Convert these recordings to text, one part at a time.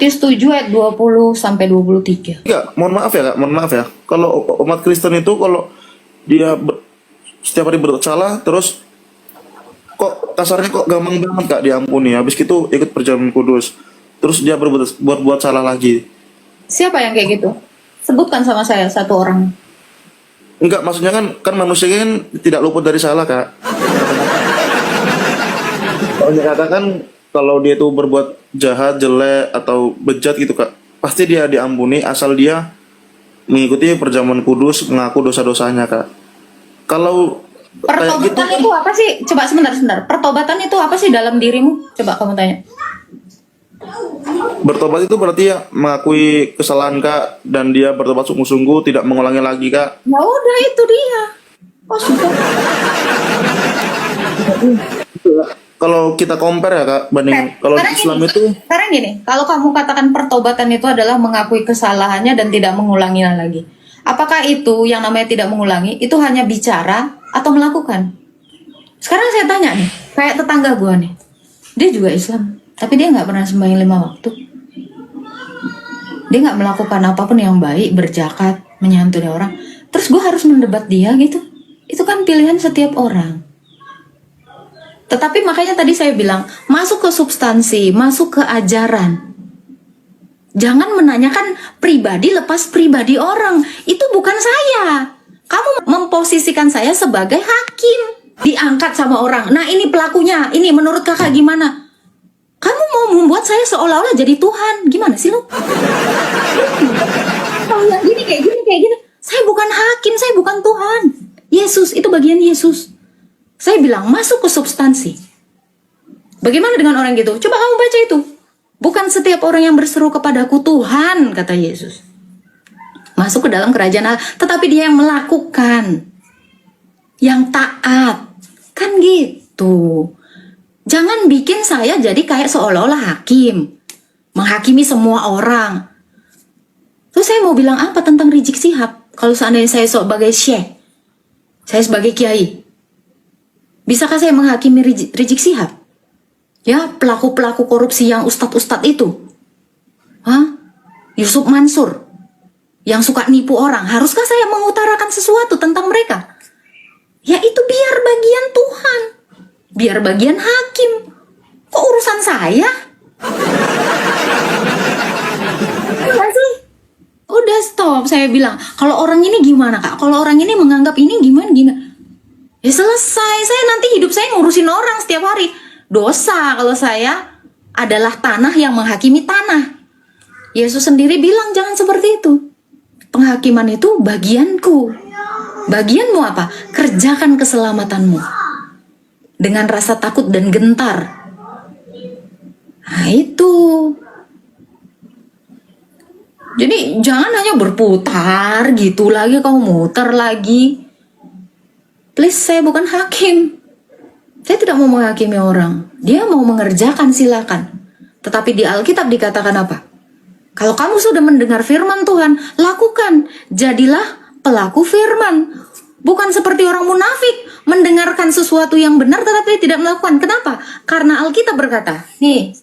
Setuju ayat 20 sampai 23. Enggak, mohon maaf ya Kak, mohon maaf ya. Kalau umat Kristen itu kalau dia setiap hari berbuat salah, terus kok kasarnya kok gampang banget Kak diampuni. Habis itu ikut perjamuan kudus. Terus dia buat salah lagi. Siapa yang kayak gitu? Sebutkan sama saya satu orang. Enggak, maksudnya kan manusia kan tidak luput dari salah Kak. Kalau dikatakan kalau dia itu berbuat jahat, jelek atau bejat gitu Kak, pasti dia diampuni asal dia mengikuti perjamuan kudus, mengaku dosa-dosanya Kak. Kalau kayak gitu Pertobatan itu apa sih? Coba sebentar. Pertobatan itu apa sih dalam dirimu? Coba kamu tanya. bertobat itu berarti ya mengakui kesalahan Kak, dan dia bertobat sungguh-sungguh, tidak mengulangi lagi Kak. Ya udah itu dia. Oh sudah. Kalau kita compare ya Kak, banding kalau di Islam itu Sekarang gini, kalau kamu katakan pertobatan itu adalah mengakui kesalahannya dan tidak mengulanginya lagi. Apakah itu yang namanya tidak mengulangi, itu hanya bicara atau melakukan? Sekarang saya tanya nih, kayak tetangga gua nih. Dia juga Islam, tapi dia nggak pernah sembahyang 5 waktu. Dia nggak melakukan apapun yang baik, berzakat, menyantuni orang. Terus gua harus mendebat dia gitu. Itu kan pilihan setiap orang. Tetapi makanya tadi saya bilang, masuk ke substansi, masuk ke ajaran. Jangan menanyakan pribadi lepas pribadi orang. Itu bukan saya. Kamu memposisikan saya sebagai hakim. Diangkat sama orang. Nah ini pelakunya, ini menurut kakak gimana? Kamu mau membuat saya seolah-olah jadi Tuhan. Gimana sih lo? Kalau yang gini kayak gini. Saya bukan hakim, saya bukan Tuhan. Yesus, itu bagian Yesus. Saya bilang masuk ke substansi. Bagaimana dengan orang gitu? Coba kamu baca itu. Bukan setiap orang yang berseru kepadaku Tuhan, kata Yesus. Masuk ke dalam kerajaan Allah. Tetapi dia yang melakukan. Yang taat. Kan gitu. Jangan bikin saya jadi kayak seolah-olah hakim. Menghakimi semua orang. Terus saya mau bilang apa tentang Rizik Syihab? Kalau seandainya saya sebagai syekh. Saya sebagai kiai. Bisakah saya menghakimi Rizik Syihab? Ya, pelaku-pelaku korupsi yang ustadz-ustadz itu. Hah? Yusuf Mansur. Yang suka nipu orang. Haruskah saya mengutarakan sesuatu tentang mereka? Ya itu biar bagian Tuhan. Biar bagian hakim. Kok urusan saya? Enggak sih? Udah stop, saya bilang. Kalau orang ini gimana Kak? Kalau orang ini menganggap ini gimana? Ya selesai, saya nanti hidup saya ngurusin orang setiap hari. Dosa kalau saya adalah tanah yang menghakimi tanah. Yesus sendiri bilang jangan seperti itu. Penghakiman itu bagianku. Bagianmu apa? Kerjakan keselamatanmu. Dengan rasa takut dan gentar. Nah itu. Jadi jangan hanya berputar gitu lagi, kamu muter lagi. Please, saya bukan hakim. Saya tidak mau menghakimi orang. Dia mau mengerjakan, silakan. Tetapi di Alkitab dikatakan apa? Kalau kamu sudah mendengar firman Tuhan, lakukan. Jadilah pelaku firman. Bukan seperti orang munafik, mendengarkan sesuatu yang benar tetapi tidak melakukan. Kenapa? Karena Alkitab berkata, nih,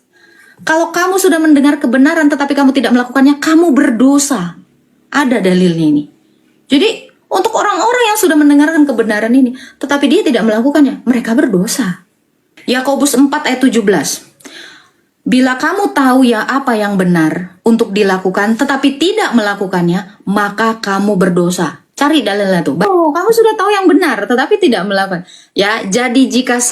kalau kamu sudah mendengar kebenaran tetapi kamu tidak melakukannya, kamu berdosa. Ada dalilnya ini. Jadi, untuk orang-orang yang sudah mendengarkan kebenaran ini, tetapi dia tidak melakukannya, mereka berdosa. Yakobus 4 ayat 17. Bila kamu tahu ya apa yang benar untuk dilakukan, tetapi tidak melakukannya, maka kamu berdosa. Cari dalilnya tuh. Oh, kamu sudah tahu yang benar, tetapi tidak melakukan. Ya, jadi jika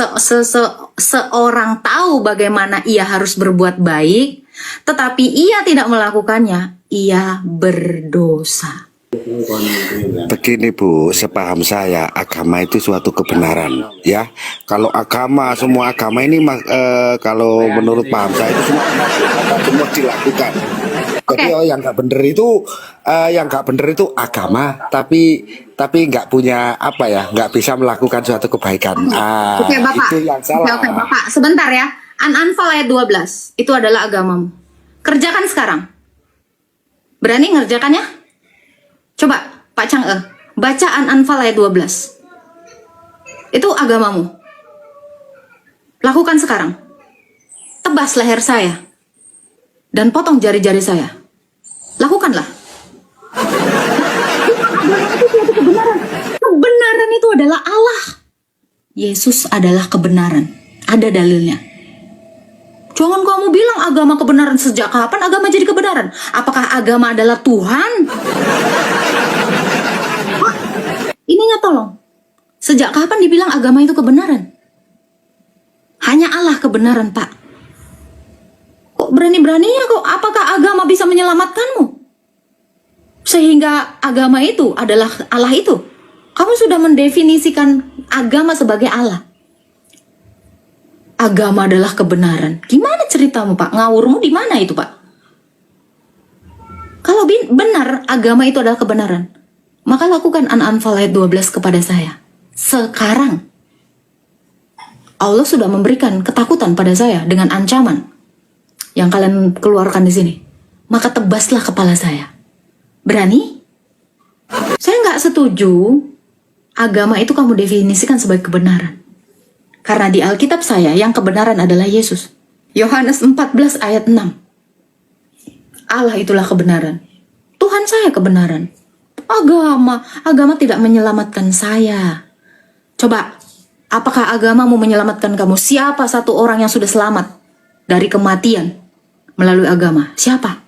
seorang tahu bagaimana ia harus berbuat baik, tetapi ia tidak melakukannya, ia berdosa. Begini Bu, sepaham saya agama itu suatu kebenaran ya. Kalau agama, semua agama ini kalau menurut paham saya itu semua dilakukan. Jadi yang nggak bener itu agama, tapi nggak punya apa ya, nggak bisa melakukan suatu kebaikan. Oke, Bapak. Itu yang salah. Oke, Bapak. Sebentar ya. An-Anfal ayat 12 itu adalah agamamu. Kerjakan sekarang. Berani ngerjakannya? Coba Pak Chang'e, baca An-Anfal ayat 12. Itu agamamu. Lakukan sekarang. Tebas leher saya. dan potong jari-jari saya. Lakukanlah. Kebenaran itu adalah Allah. Yesus adalah kebenaran. Ada dalilnya. Jangan kamu bilang agama kebenaran. Sejak kapan agama jadi kebenaran? Apakah agama adalah Tuhan? Ininya tolong. Sejak kapan dibilang agama itu kebenaran? Hanya Allah kebenaran, Pak. Kok berani-beraninya kok? Apakah agama bisa menyelamatkanmu? Sehingga agama itu adalah Allah itu. Kamu sudah mendefinisikan agama sebagai Allah. Agama adalah kebenaran. Gimana ceritamu, Pak? Ngawurmu di mana itu, Pak? Kalau benar agama itu adalah kebenaran, maka lakukan An-Anfal ayat 12 kepada saya. Sekarang Allah sudah memberikan ketakutan pada saya dengan ancaman yang kalian keluarkan di sini. Maka tebaslah kepala saya. Berani? Saya nggak setuju agama itu kamu definisikan sebagai kebenaran. Karena di Alkitab saya yang kebenaran adalah Yesus. Yohanes 14 ayat 6. Allah itulah kebenaran. Tuhan saya kebenaran. Agama tidak menyelamatkan saya. Coba, apakah agama mau menyelamatkan kamu? Siapa satu orang yang sudah selamat dari kematian melalui agama? Siapa?